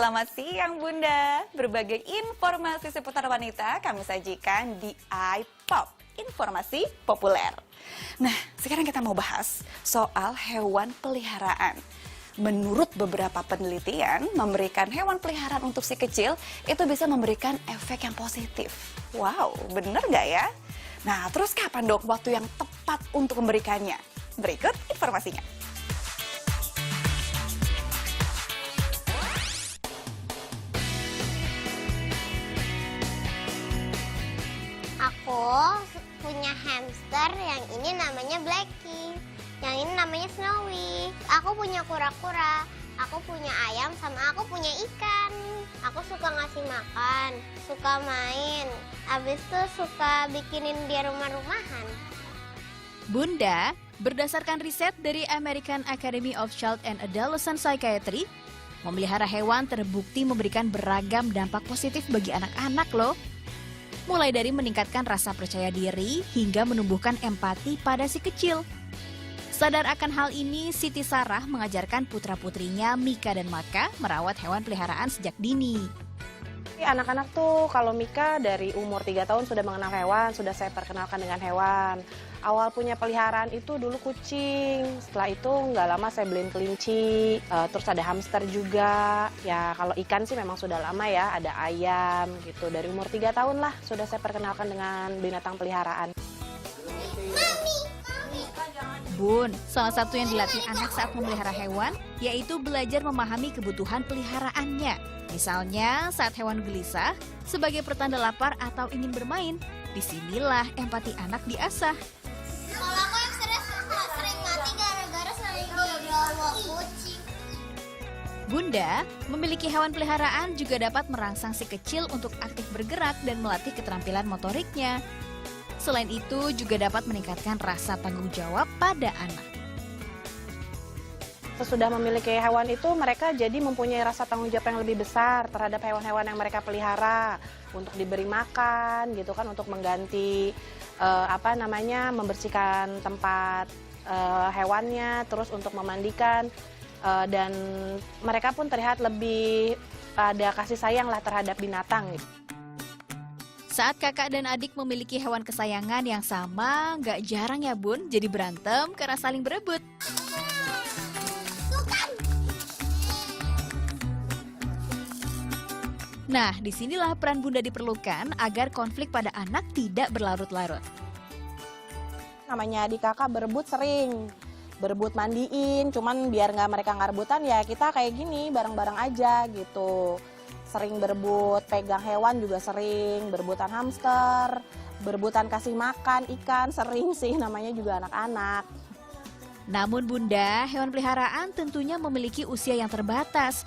Selamat siang Bunda. Berbagai informasi seputar wanita kami sajikan di iPop, informasi populer. Nah, sekarang kita mau bahas soal hewan peliharaan. Menurut beberapa penelitian, memberikan hewan peliharaan untuk si kecil itu bisa memberikan efek yang positif. Wow, bener nggak ya? Nah, terus kapan dong waktu yang tepat untuk memberikannya? Berikut informasinya. Aku punya hamster, yang ini namanya Blacky, yang ini namanya Snowy. Aku punya kura-kura, aku punya ayam, sama aku punya ikan. Aku suka ngasih makan, suka main, abis itu suka bikinin dia rumah-rumahan. Bunda, berdasarkan riset dari American Academy of Child and Adolescent Psychiatry, memelihara hewan terbukti memberikan beragam dampak positif bagi anak-anak loh. Mulai dari meningkatkan rasa percaya diri hingga menumbuhkan empati pada si kecil. Sadar akan hal ini, Siti Sarah mengajarkan putra-putrinya Mika dan Maka merawat hewan peliharaan sejak dini. Anak-anak tuh kalau Mika dari umur 3 tahun sudah mengenal hewan, sudah saya perkenalkan dengan hewan. Awal punya peliharaan itu dulu kucing, setelah itu nggak lama saya beliin kelinci, terus ada hamster juga. Ya kalau ikan sih memang sudah lama ya, ada ayam gitu. Dari umur 3 tahun lah sudah saya perkenalkan dengan binatang peliharaan. Bun, salah satu yang dilatih anak saat memelihara hewan, yaitu belajar memahami kebutuhan peliharaannya. Misalnya saat hewan gelisah, sebagai pertanda lapar atau ingin bermain, disinilah empati anak diasah. Kalau aku yang sering mati gara-gara sering dibawa kucing. Bunda, memiliki hewan peliharaan juga dapat merangsang si kecil untuk aktif bergerak dan melatih keterampilan motoriknya. Selain itu, juga dapat meningkatkan rasa tanggung jawab pada anak. Sesudah memiliki hewan itu, mereka jadi mempunyai rasa tanggung jawab yang lebih besar terhadap hewan-hewan yang mereka pelihara. Untuk diberi makan, gitu kan, untuk mengganti, membersihkan tempat hewannya, terus untuk memandikan. Dan mereka pun terlihat lebih ada kasih sayang lah terhadap binatang gitu. Saat kakak dan adik memiliki hewan kesayangan yang sama, nggak jarang ya Bun, jadi berantem karena saling berebut. Nah, disinilah peran Bunda diperlukan agar konflik pada anak tidak berlarut-larut. Namanya adik kakak berebut sering, berebut mandiin, cuman biar mereka nggak rebutan ya kita kayak gini, bareng-bareng aja gitu. Sering berebut pegang hewan juga sering, berebutan hamster, berebutan kasih makan ikan, sering sih, namanya juga anak-anak. Namun Bunda, hewan peliharaan tentunya memiliki usia yang terbatas,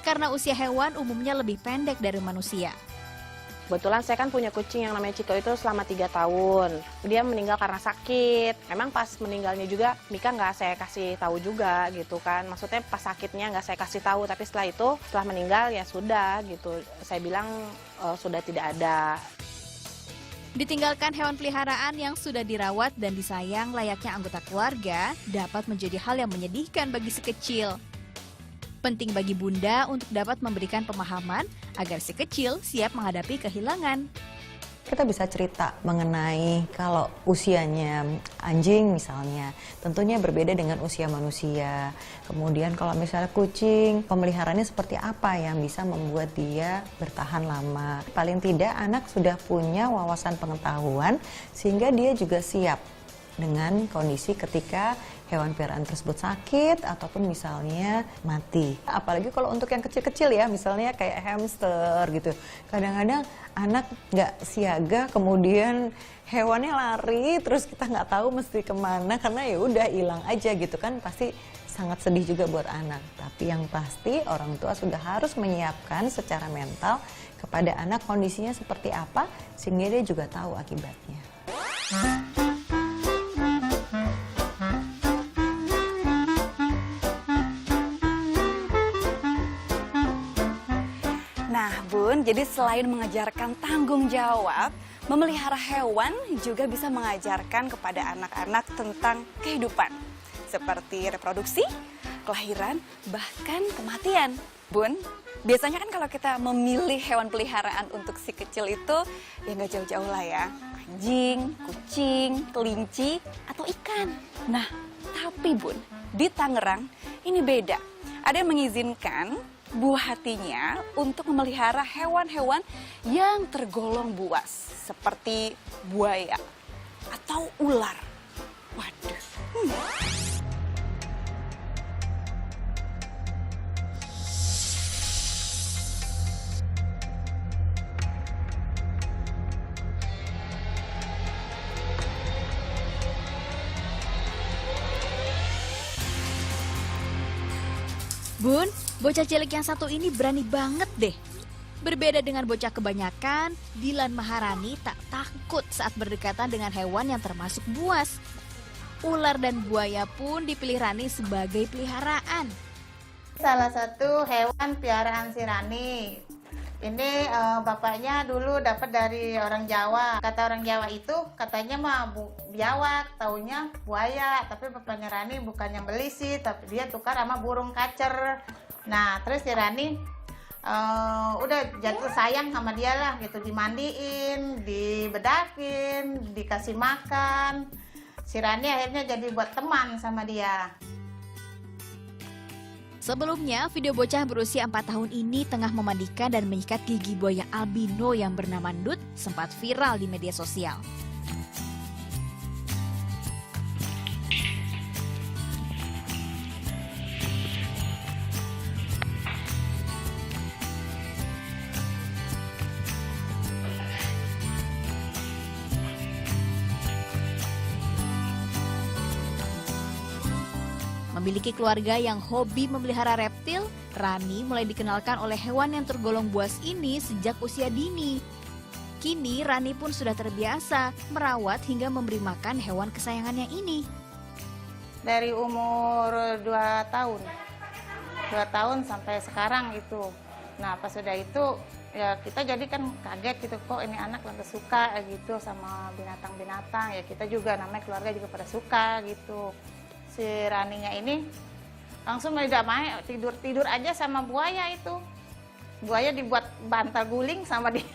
karena usia hewan umumnya lebih pendek dari manusia. Kebetulan saya kan punya kucing yang namanya Ciko itu selama 3 tahun. Dia meninggal karena sakit. Memang pas meninggalnya juga Mika nggak saya kasih tahu juga gitu kan. Maksudnya pas sakitnya nggak saya kasih tahu, tapi setelah itu, setelah meninggal ya sudah gitu. Saya bilang sudah tidak ada. Ditinggalkan hewan peliharaan yang sudah dirawat dan disayang layaknya anggota keluarga dapat menjadi hal yang menyedihkan bagi si kecil. Penting bagi Bunda untuk dapat memberikan pemahaman agar si kecil siap menghadapi kehilangan. Kita bisa cerita mengenai kalau usianya anjing misalnya, tentunya berbeda dengan usia manusia. Kemudian kalau misalnya kucing, pemeliharaannya seperti apa yang bisa membuat dia bertahan lama. Paling tidak anak sudah punya wawasan pengetahuan sehingga dia juga siap dengan kondisi ketika hewan peliharaan tersebut sakit ataupun misalnya mati. Apalagi kalau untuk yang kecil-kecil ya, misalnya kayak hamster gitu. Kadang-kadang anak nggak siaga, kemudian hewannya lari, terus kita nggak tahu mesti kemana karena ya udah hilang aja gitu kan, pasti sangat sedih juga buat anak. Tapi yang pasti orang tua sudah harus menyiapkan secara mental kepada anak kondisinya seperti apa sehingga dia juga tahu akibatnya. Nah Bun, jadi selain mengajarkan tanggung jawab, memelihara hewan juga bisa mengajarkan kepada anak-anak tentang kehidupan. Seperti reproduksi, kelahiran, bahkan kematian. Bun, Biasanya kan kalau kita memilih hewan peliharaan untuk si kecil itu, ya nggak jauh-jauh lah ya. Anjing, kucing, kelinci, atau ikan. Nah, tapi Bun, di Tangerang ini beda. Ada yang mengizinkan buah hatinya untuk memelihara hewan-hewan yang tergolong buas. Seperti buaya atau ular. Waduh. Bun, bocah cilik yang satu ini berani banget deh. Berbeda dengan bocah kebanyakan, Dilan Maharani tak takut saat berdekatan dengan hewan yang termasuk buas. Ular dan buaya pun dipilih Rani sebagai peliharaan. Salah satu hewan piaraan si Rani. Ini bapaknya dulu dapat dari orang Jawa. Kata orang Jawa itu katanya mah biawak, taunya buaya. Tapi bapaknya Rani bukannya beli sih, tapi dia tukar sama burung kacer. Nah, terus si Rani udah jatuh sayang sama dia lah gitu. Dimandiin, dibedakin, dikasih makan. Si Rani akhirnya jadi buat teman sama dia. Sebelumnya, video bocah berusia 4 tahun ini tengah memandikan dan menyikat gigi buaya albino yang bernama Ndut sempat viral di media sosial. Memiliki keluarga yang hobi memelihara reptil, Rani mulai dikenalkan oleh hewan yang tergolong buas ini sejak usia dini. Kini Rani pun sudah terbiasa merawat hingga memberi makan hewan kesayangannya ini. Dari umur 2 tahun. 2 tahun sampai sekarang itu. Nah, pas sudah itu ya kita jadi kan kaget gitu, kok ini anak lantas suka gitu sama binatang-binatang. Ya kita juga namanya keluarga juga pada suka gitu. Si Raninya ini langsung tidak main, tidur aja sama buaya itu. Buaya dibuat bantal guling sama dia.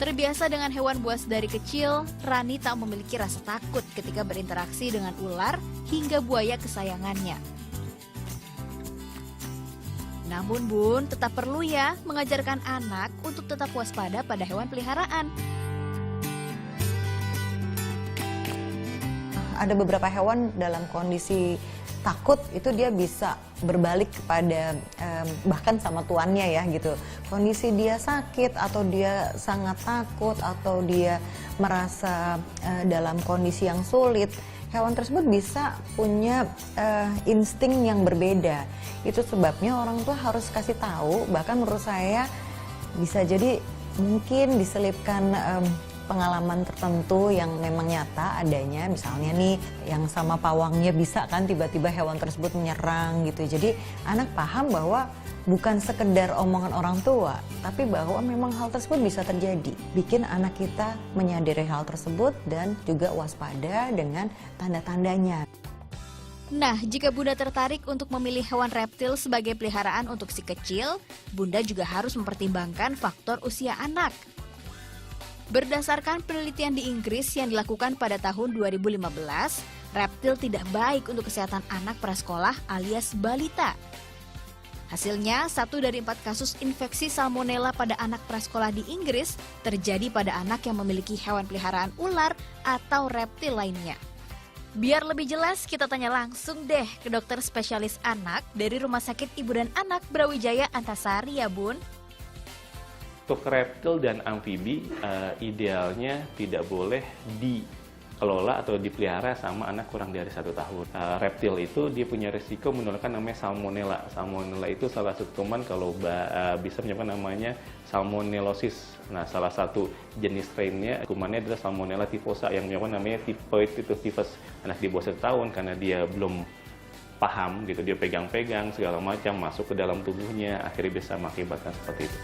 Terbiasa dengan hewan buas dari kecil, Rani tak memiliki rasa takut ketika berinteraksi dengan ular hingga buaya kesayangannya. Namun Bun, tetap perlu ya mengajarkan anak untuk tetap waspada pada hewan peliharaan. Ada beberapa hewan dalam kondisi takut itu dia bisa berbalik kepada bahkan sama tuannya ya gitu. Kondisi dia sakit atau dia sangat takut atau dia merasa dalam kondisi yang sulit, hewan tersebut bisa punya insting yang berbeda. Itu sebabnya orang tua harus kasih tahu, bahkan menurut saya bisa jadi mungkin diselipkan pengalaman tertentu yang memang nyata adanya. Misalnya nih yang sama pawangnya bisa kan tiba-tiba hewan tersebut menyerang gitu. Jadi anak paham bahwa bukan sekedar omongan orang tua, tapi bahwa memang hal tersebut bisa terjadi. Bikin anak kita menyadari hal tersebut dan juga waspada dengan tanda-tandanya. Nah, jika Bunda tertarik untuk memilih hewan reptil sebagai peliharaan untuk si kecil, Bunda juga harus mempertimbangkan faktor usia anak. Berdasarkan penelitian di Inggris yang dilakukan pada tahun 2015, reptil tidak baik untuk kesehatan anak prasekolah alias balita. Hasilnya, 1 dari 4 kasus infeksi salmonella pada anak prasekolah di Inggris terjadi pada anak yang memiliki hewan peliharaan ular atau reptil lainnya. Biar lebih jelas, kita tanya langsung deh ke dokter spesialis anak dari Rumah Sakit Ibu dan Anak Brawijaya Antasari ya Bun. Untuk reptil dan amfibi, idealnya tidak boleh dikelola atau dipelihara sama anak kurang dari 1 tahun. Reptil itu dia punya risiko menularkan namanya salmonella. Salmonella itu salah satu kuman kalau bisa menyebabkan namanya salmonellosis. Nah, salah satu jenis strainnya, kumannya adalah Salmonella typhosa yang menyebabkan namanya typhoid itu typhus. Anak di bawah 1 tahun karena dia belum paham gitu, dia pegang-pegang segala macam masuk ke dalam tubuhnya, akhirnya bisa mengakibatkan seperti itu.